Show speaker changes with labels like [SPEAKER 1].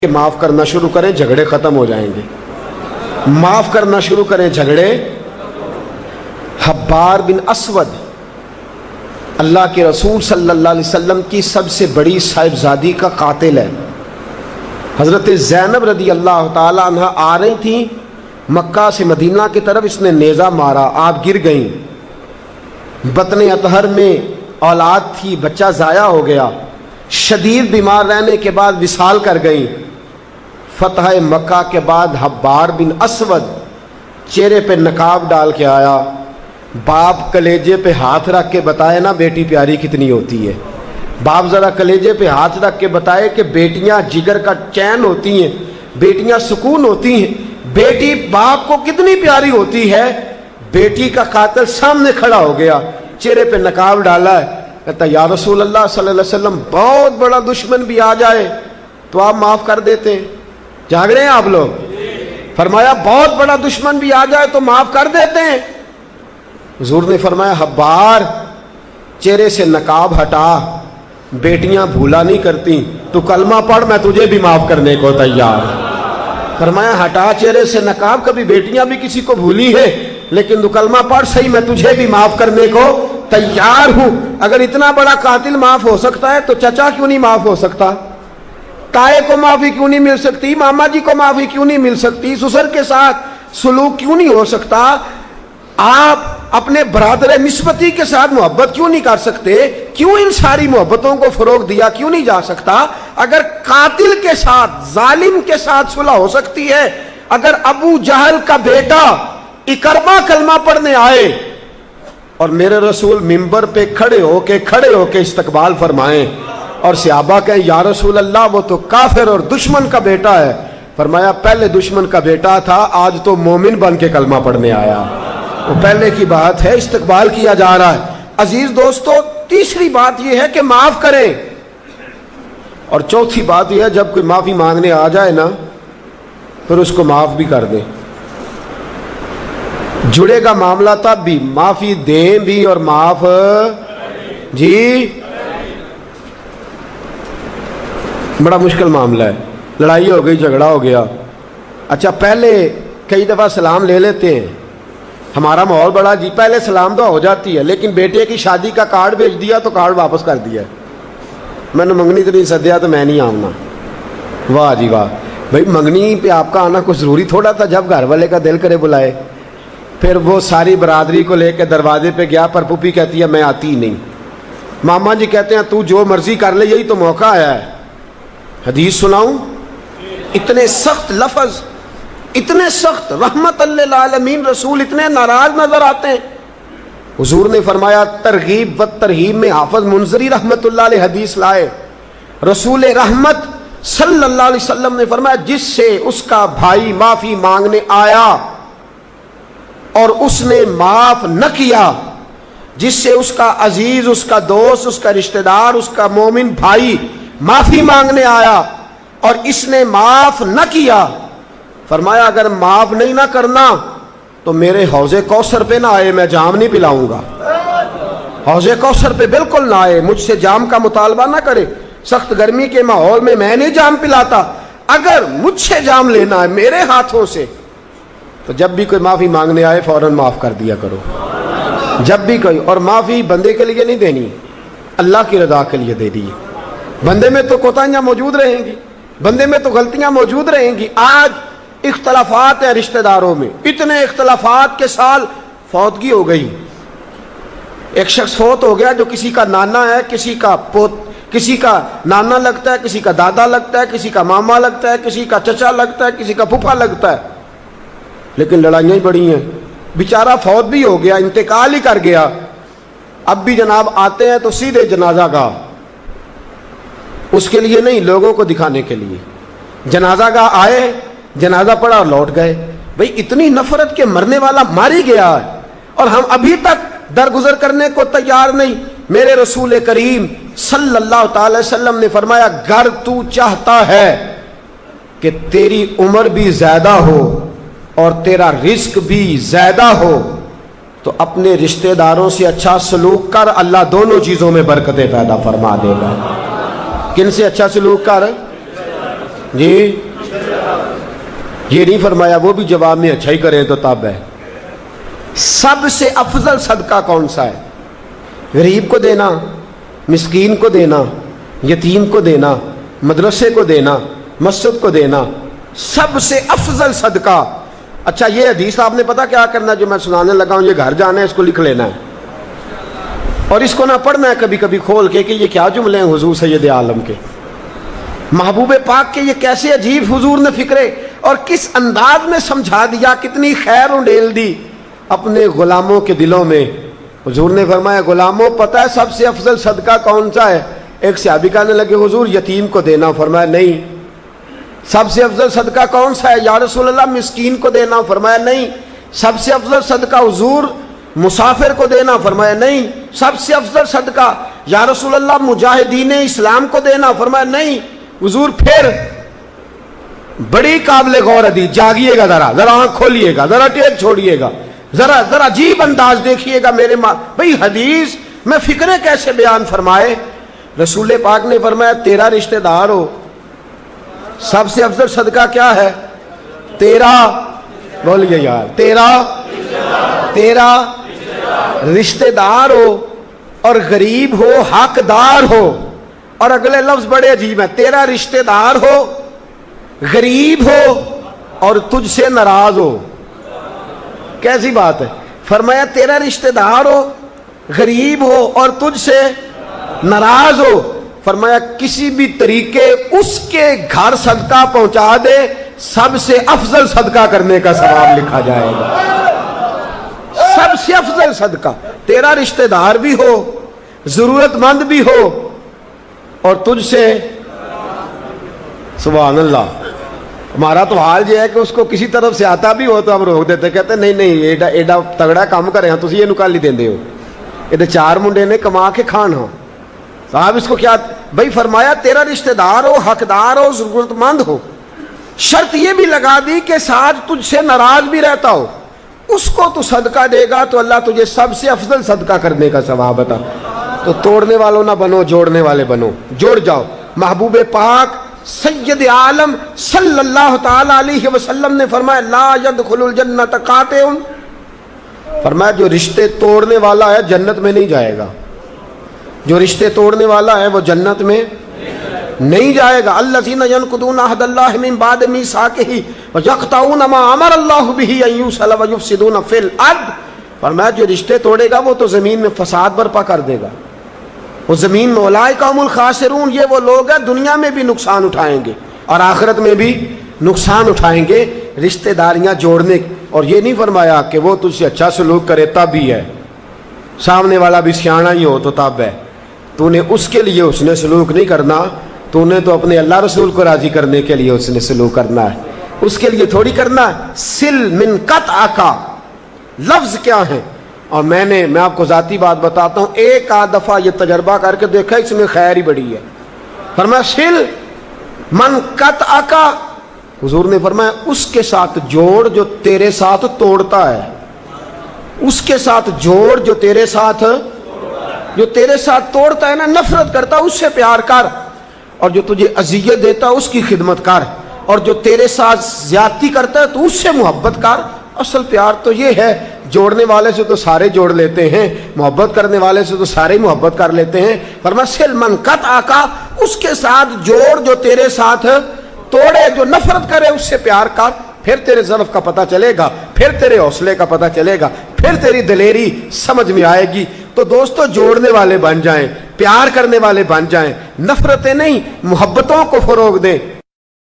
[SPEAKER 1] کہ معاف کرنا شروع کریں جھگڑے ختم ہو جائیں گے. معاف کرنا شروع کریں جھگڑے. حبار بن اسود اللہ کے رسول صلی اللہ علیہ وسلم کی سب سے بڑی صاحبزادی کا قاتل ہے. حضرت زینب رضی اللہ تعالی عنہ آ رہی تھیں مکہ سے مدینہ کی طرف، اس نے نیزہ مارا، آپ گر گئیں. بطن اطہر میں اولاد تھی، بچہ ضائع ہو گیا، شدید بیمار رہنے کے بعد وصال کر گئیں. فتح مکہ کے بعد حبار بن اسود چہرے پہ نقاب ڈال کے آیا. باپ کلیجے پہ ہاتھ رکھ کے بتائے نا بیٹی پیاری کتنی ہوتی ہے. باپ ذرا کلیجے پہ ہاتھ رکھ کے بتائے کہ بیٹیاں جگر کا چین ہوتی ہیں، بیٹیاں سکون ہوتی ہیں، بیٹی باپ کو کتنی پیاری ہوتی ہے. بیٹی کا قاتل سامنے کھڑا ہو گیا، چہرے پہ نقاب ڈالا ہے، کہتا یا رسول اللہ صلی اللہ علیہ وسلم بہت بڑا دشمن بھی آ جائے تو آپ معاف کر دیتے ہیں. جاگ رہے ہیں آپ لوگ؟ فرمایا بہت بڑا دشمن بھی آ جائے تو معاف کر دیتے ہیں. حضور نے فرمایا حبار چہرے سے نقاب ہٹا، بیٹیاں بھولا نہیں کرتی، تو کلمہ پڑھ میں تجھے بھی معاف کرنے کو تیار. فرمایا ہٹا چہرے سے نقاب، کبھی بیٹیاں بھی کسی کو بھولی ہے لیکن تو کلمہ پڑھ صحیح، میں تجھے بھی معاف کرنے کو تیار ہوں. اگر اتنا بڑا قاتل معاف ہو سکتا ہے تو چچا کیوں نہیں معاف ہو سکتا؟ تائے کو معافی کیوں نہیں مل سکتی؟ ماما جی کو معافی کیوں نہیں مل سکتی؟ سسر کے ساتھ سلوک کیوں نہیں ہو سکتا؟ آپ اپنے برادر نسبتی کے ساتھ محبت کیوں نہیں کر سکتے؟ کیوں ان ساری محبتوں کو فروغ دیا کیوں نہیں جا سکتا؟ اگر قاتل کے ساتھ، ظالم کے ساتھ صلح ہو سکتی ہے، اگر ابو جہل کا بیٹا اکرما کلمہ پڑھنے آئے اور میرے رسول منبر پہ کھڑے ہو کے استقبال فرمائیں اور صحابہ کہیں یا رسول اللہ وہ تو کافر اور دشمن کا بیٹا ہے، فرمایا پہلے دشمن کا بیٹا تھا، آج تو مومن بن کے کلمہ پڑھنے آیا. وہ پہلے کی بات ہے، استقبال کیا جا رہا ہے. عزیز دوستو، تیسری بات یہ ہے کہ معاف کریں، اور چوتھی بات یہ ہے جب کوئی معافی مانگنے آ جائے نا پھر اس کو معاف بھی کر دیں. جڑے گا معاملہ تب بھی، معافی دیں بھی اور معاف جی. بڑا مشکل معاملہ ہے، لڑائی ہو گئی، جھگڑا ہو گیا، اچھا پہلے کئی دفعہ سلام لے لیتے ہیں، ہمارا ماحول بڑا جی، پہلے سلام تو ہو جاتی ہے، لیکن بیٹے کی شادی کا کارڈ بھیج دیا تو کارڈ واپس کر دیا. میں نے منگنی تو نہیں سدیا تو میں نہیں آؤں. واہ جی واہ، بھائی منگنی پہ آپ کا آنا کچھ ضروری تھوڑا تھا، جب گھر والے کا دل کرے بلائے. پھر وہ ساری برادری کو لے کے دروازے پہ گیا، پر پھوپھی کہتی ہے میں آتی ہی نہیں. ماما جی کہتے ہیں تو جو مرضی کر لے، یہی تو موقع آیا ہے. حدیث سناؤں؟ اتنے سخت لفظ، اتنے سخت، رحمت للعالمین رسول اتنے ناراض نظر آتے ہیں. حضور نے فرمایا ترغیب و ترہیب میں حافظ منذری رحمت اللہ علیہ حدیث لائے. رسول رحمت صلی اللہ علیہ وسلم نے فرمایا جس سے اس کا بھائی معافی مانگنے آیا اور اس نے معاف نہ کیا، جس سے اس کا عزیز، اس کا دوست، اس کا رشتہ دار، اس کا مومن بھائی معافی مانگنے آیا اور اس نے معاف نہ کیا، فرمایا اگر معاف نہیں نہ کرنا تو میرے حوض کوثر پہ نہ آئے، میں جام نہیں پلاؤں گا. حوض کوثر پہ بالکل نہ آئے، مجھ سے جام کا مطالبہ نہ کرے. سخت گرمی کے ماحول میں نہیں جام پلاتا. اگر مجھ سے جام لینا ہے میرے ہاتھوں سے تو جب بھی کوئی معافی مانگنے آئے فوراً معاف کر دیا کرو. جب بھی کوئی، اور معافی بندے کے لیے نہیں دینی، اللہ کی رضا کے لیے دے دی. بندے میں تو کوتاہیاں موجود رہیں گی، بندے میں تو غلطیاں موجود رہیں گی. آج اختلافات ہیں رشتہ داروں میں، اتنے اختلافات کے سال فوتگی ہو گئی. ایک شخص فوت ہو گیا جو کسی کا نانا ہے، کسی کا نانا لگتا ہے، کسی کا دادا لگتا ہے، کسی کا ماما لگتا ہے، کسی کا چچا لگتا ہے، کسی کا پھوپھا لگتا ہے، لیکن لڑائیاں ہی بڑی ہیں. بیچارہ فوت بھی ہو گیا، انتقال ہی کر گیا. اب بھی جناب آتے ہیں تو سیدھے جنازہ گاہ، اس کے لیے نہیں، لوگوں کو دکھانے کے لیے. جنازہ گاہ آئے، جنازہ پڑھا اور لوٹ گئے. بھئی اتنی نفرت کے مرنے والا مار ہی گیا ہے اور ہم ابھی تک درگزر کرنے کو تیار نہیں. میرے رسول کریم صلی اللہ تعالی وسلم نے فرمایا گر تو چاہتا ہے کہ تیری عمر بھی زیادہ ہو اور تیرا رزق بھی زیادہ ہو تو اپنے رشتہ داروں سے اچھا سلوک کر، اللہ دونوں چیزوں میں برکتیں پیدا فرما دے گا. کن سے اچھا سلوک کر؟ جی یہ نہیں فرمایا وہ بھی جواب میں اچھا ہی کریں تو تب ہے. سب سے افضل صدقہ کون سا ہے؟ غریب کو دینا، مسکین کو دینا، یتیم کو دینا، مدرسے کو دینا، مسجد کو دینا، سب سے افضل صدقہ. اچھا یہ حدیث آپ نے پتا کیا کرنا ہے جو میں سنانے لگا ہوں، یہ گھر جانا ہے، اس کو لکھ لینا ہے اور اس کو نہ پڑھنا ہے کبھی کبھی کھول کے کہ یہ کیا جملے ہیں حضور سید عالم کے، محبوب پاک کے. یہ کیسے عجیب حضور نے فکرے اور کس انداز میں سمجھا دیا، کتنی خیر انڈیل دی اپنے غلاموں کے دلوں میں. حضور نے فرمایا غلاموں پتہ ہے سب سے افضل صدقہ کون سا ہے؟ ایک صحابی کہنے لگے حضور یتیم کو دینا. فرمایا نہیں. سب سے افضل صدقہ کون سا ہے؟ یا رسول اللہ مسکین کو دینا. فرمایا نہیں. سب سے افضل صدقہ حضور مسافر کو دینا. فرمایا نہیں. سب سے افضل صدقہ یا رسول اللہ مجاہدین اسلام کو دینا. فرمایا نہیں. حضور پھر بڑی قابل غور حدیث، جاگیے گا ذرا آنکھ کھولیے گا، ذرا ٹیک چھوڑیے گا، ذرا عجیب انداز دیکھیے گا میرے بھئی حدیث میں فکریں کیسے بیان فرمائے. رسول پاک نے فرمایا تیرا رشتہ دار ہو، سب سے افضل صدقہ کیا ہے؟ تیرا، بولیے یار، تیرا رشتہ دار ہو اور غریب ہو، حقدار ہو. اور اگلے لفظ بڑے عجیب ہیں، تیرا رشتہ دار ہو، غریب ہو اور تجھ سے ناراض ہو. کیسی بات ہے؟ فرمایا تیرا رشتہ دار ہو، غریب ہو اور تجھ سے ناراض ہو. فرمایا کسی بھی طریقے اس کے گھر صدقہ پہنچا دے، سب سے افضل صدقہ کرنے کا ثواب لکھا جائے گا. سب سے افضل صدقہ. تیرا رشتہ دار بھی ہو، ضرورت مند بھی ہو اور تجھ سے، سبحان اللہ. ہمارا تو حال یہ ہے کہ اس کو کسی طرف سے آتا بھی ہو تو ہم روک دیتے، کہتے ہیں نہیں ایڈا تگڑا کام کرے ہاں تسی یہ نکال ہی دیندے ہو، یہ چار منڈے نے کما کے کھانا صاحب اس کو کیا. بھائی فرمایا تیرا رشتہ دار ہو، حقدار ہو، ضرورت مند ہو، شرط یہ بھی لگا دی کہ ساتھ تجھ سے ناراض بھی رہتا ہو، اس کو تو صدقہ دے گا تو اللہ تجھے سب سے افضل صدقہ کرنے کا ثواب عطا. تو توڑنے والوں نہ بنو، جوڑنے والے بنو، جوڑ جاؤ. محبوب پاک سید عالم صلی اللہ تعالی علیہ وسلم نے فرمایا لا يدخل الجنت قاطع. فرمایا جو رشتے توڑنے والا ہے جنت میں نہیں جائے گا. جو رشتے توڑنے والا ہے وہ جنت میں نہیں جائے گا. الذین ینقضون عہد اللہ من بعد میثاقہ ویقطعون ما امر اللہ بہ ان یوصل ویفسدون فی الارض. فرمایا جو رشتے توڑے گا وہ تو زمین میں فساد برپا کر دے گا. وہ زمین میں اولئک هم الخاسرون، یہ وہ لوگ ہیں دنیا میں بھی نقصان اٹھائیں گے اور آخرت میں بھی نقصان اٹھائیں گے. رشتہ داریاں جوڑنے، اور یہ نہیں فرمایا کہ وہ تجھ سے اچھا سلوک کرے تب ہی ہے، سامنے والا بھی سیاںا ہی ہو تو تب ہے. تو نے اس کے لیے اس نے سلوک نہیں کرنا، تو نے تو اپنے اللہ رسول کو راضی کرنے کے لیے اس نے سلوک کرنا ہے، اس کے لیے تھوڑی کرنا ہے. سل من قطع کا لفظ کیا ہے؟ اور میں آپ کو ذاتی بات بتاتا ہوں، ایک آدھ دفعہ یہ تجربہ کر کے دیکھا، اس میں خیر ہی بڑی ہے. فرمایا سل من قطع کا، حضور نے فرمایا اس کے ساتھ جوڑ جو تیرے ساتھ توڑتا ہے، اس کے ساتھ جوڑ جو تیرے ساتھ توڑتا ہے نا، نفرت کرتا اس سے پیار کر، اور جو تجھے اذیت دیتا اس کی خدمت کر، اور جو تیرے ساتھ زیادتی کرتا ہے تو اس سے محبت کر. اصل پیار تو یہ ہے، جوڑنے والے سے تو سارے جوڑ لیتے ہیں، محبت کرنے والے سے تو سارے محبت کر لیتے ہیں. فرمایا سل من قطع کا، اس کے ساتھ جوڑ جو تیرے ساتھ توڑے، جو نفرت کرے اس سے پیار کر. پھر تیرے ضعف کا پتہ چلے گا، پھر تیرے حوصلے کا پتہ چلے گا، پھر تیری دلیری سمجھ میں آئے گی. تو دوستو جوڑنے والے بن جائیں، پیار کرنے والے بن جائیں، نفرتیں نہیں محبتوں کو فروغ دیں.